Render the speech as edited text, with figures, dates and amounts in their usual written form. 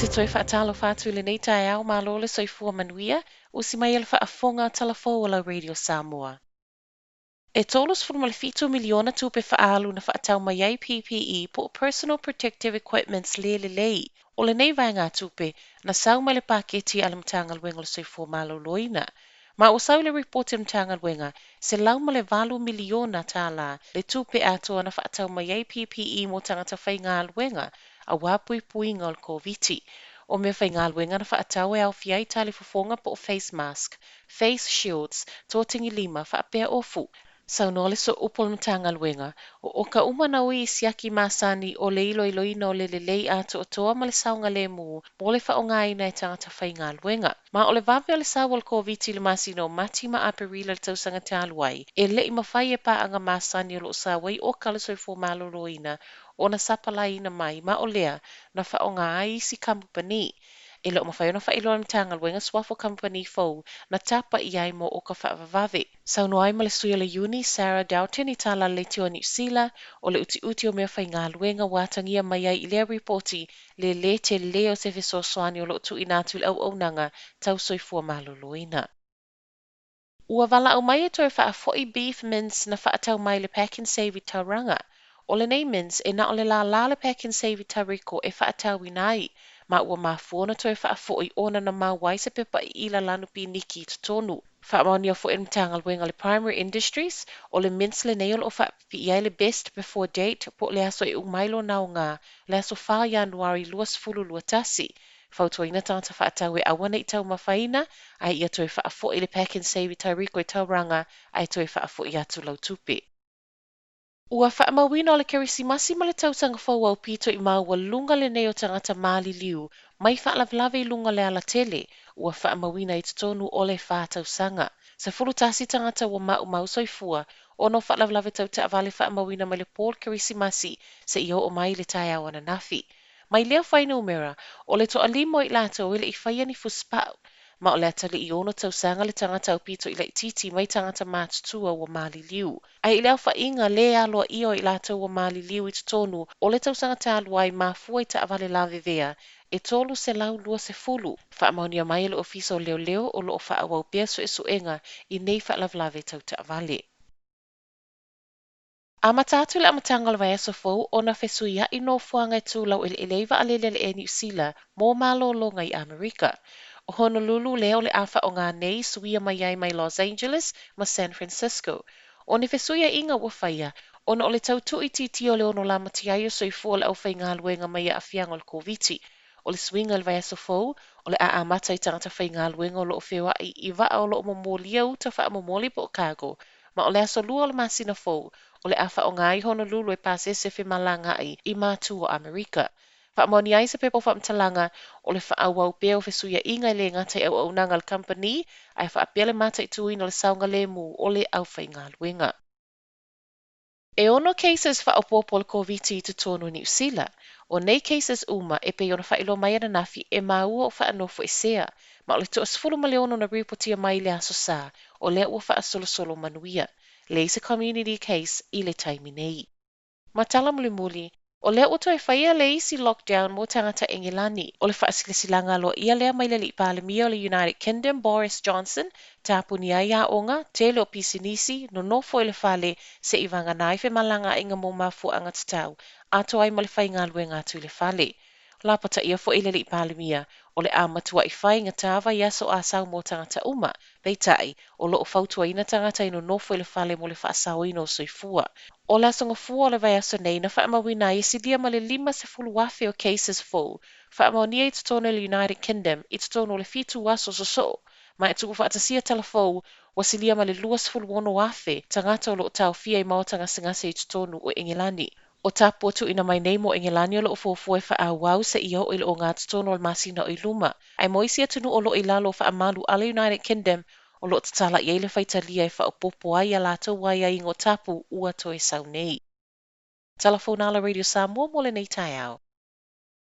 te toi whaatalo whātu le nei tae au malo le soifua manuia o si mai ele whaafonga talafo o la Radio Samoa. E tolos furmalefito miliona tupe whaalu na whaatau mai ai PPE po Personal Protective Equipments le lei. O le nei vai ngā tupe na sau mai le paketi ala mtangal wenga le soifua malo loina. Ma o sau le report mtangal wenga se lau ma le valu miliona tala le tupe atoa na whaatau mai ai PPE mo tangata whai ngā luenga a wapui puinga o le COVID. O me whai ngā luenga na whaatau e au fiai tali fufonga po face mask, face shields, tōtingi lima whaapea ofu. Saunole so upol mtanga luenga o ka umana ui siaki masani o le ilo iloina o le lelei ato o toa ma le saunga le mu mo le whaonga ina e tangata whai ngā luenga. Ma o le vawe o le sawa le COVID le masino mati ma aperila le tausanga te aluai e le ima whai e pa anga masani o lo sawai o kalasoi fo malolo ina o na sapala ina mai ma o lea na whaonga ai si kampani. E lo mawhai ona whai ilo mtanga luenga swafo company fau na tapa i ai mo o ka whaavavave. Sauno ai ma le sui o le uni Sarah Doughton i tala le tio New Zealand o le uti o mea whai ngā luenga wātangia mai ai i lea reporti le te leo se fiso soani o lo tu inatu il au nanga tau soifua maloloina. Ua wala au mai e toi wha foi beef mince na whaatau mai le pack and save i tauranga. O le nei mince e na o le la le pack and save i tauriko e whaatau inai. Ma ua mafuona toi wha foi ona na mawai se pepa i ila lanu pi niki to tonu. Wha maoni o foi mtangal wenga le primary industries o le mince le neol o wha pi iai le best before date po le aso e umailo nao ngā le aso wha Januari luas fulu luatasi. Fautua ina tangata whaatau e awana i tau mawhaina, ai ia toi whaafo i le pack and save i tauriko i tauranga, ai toi whaafo i atu lau tupe. Ua whaamawina o le kerisimasi ma le tautanga whau au pito i maua lunga le neo tangata mali liu, mai whaalavlave i lunga le ala tele, ua whaamawina i tutonu o le whātau sanga. Sa furutasi tangata wa mau soifua, ono whaalavlave tau te avale whaamawina mai le Paul kerisimasi se i o mai le tai awana nafi. Mai leo whaina umera, o le toa limo i lato ile i whaia ni fuspau, ma o le atali i ono tau sanga le tangata au pito i le titi mai tangata mātutua wa mali liu. Ai leo whainga le aloa io i lato wa mali liu i tutonu o le tau sanga tāluai ma fua i ta avale lave vea, e tolu se lau lua se fulu. Whaamaunia mai le ofiso leo o lo o whaawau pia so e suenga i nei whaalavlave tau ta avale. A matatu le amatanga le vai aso fou o na fesuia i no fuanga e tūlau il ileiva a lele e New Zealand mō malolonga i Amerika. O Honolulu leo le awha o ngā nei suia mai ai mai Los Angeles ma San Francisco. O ne fesuia inga wawhaia, o na o le tautu i titi o le ono la matiai o soifua le au whai ngā luenga mai a afianga o le COVID. O le swinga le vai aso fou, o le a amata i tangata whai ngā luenga o lo o whiwa i waa o lo o momolia uta wha momoli po o kago. Ma o le aso lua o le masina fou, o le awha o ngai Honolulu e pase se whi malanga i mātu o Amerika. Wha moni ai se pepo wha mtalanga o le wha awau peo fesuia inga i le ngatai au au nanga le company ai wha apia le mata i tuina o le saunga le mu o le au whai ngā luenga. E ono cases wha opopo le COVID i te tonu New Zealand, o nei cases uma e pe ona wha ilo mai ana nafi e maua o wha anofo e sea, ma o le toa sifuru maleono na ripotia mai le aso sa o le ua wha asolo manuia. Leise community case i le taimi nei. Matala muli, o lea o toi whaia le isi lockdown mo tangata Engilani. O le whaasilesilanga lo ia lea mai le li palemia o le United Kingdom Boris Johnson, tāpuni ai a onga, te leo pisinisi, no nofo i le whale se i vanga nai fe malanga inga mo mafu anga tatau, ato ai ma le whai ngā luenga atu i le whale. La pata ia fo i le li palemia, o le amatua i whai ngā tāwa i aso a sau mo tangata uma, pei tai, o lo o fautua ina tangata ino nofo i le whale mo le whaasau ino soifua. O la songa fua le vai aso nei na whaamawina i sidia ma le 5 wafe o cases full. Whaamawania i tutono le United Kingdom i tutono le fitu aso so. Ma e tuku whaatasia talafou wa silia ma le 21 wafe tangata o lo tau fia i maotanga singase i tutono o Engilani. O tapu atu ina mai nei mo Engilani o lo fofua e whaawau se i o ilo o ngā tutono o masina o i luma. Ai moisi atunu o lo i lalo whaamalu ala United Kingdom o lo tatala i eile whaitalia e whaopopo ai a lato wai ai ingo tapu ua toe sau nei. Telefona ala Radio Samoa mo le nei tai au.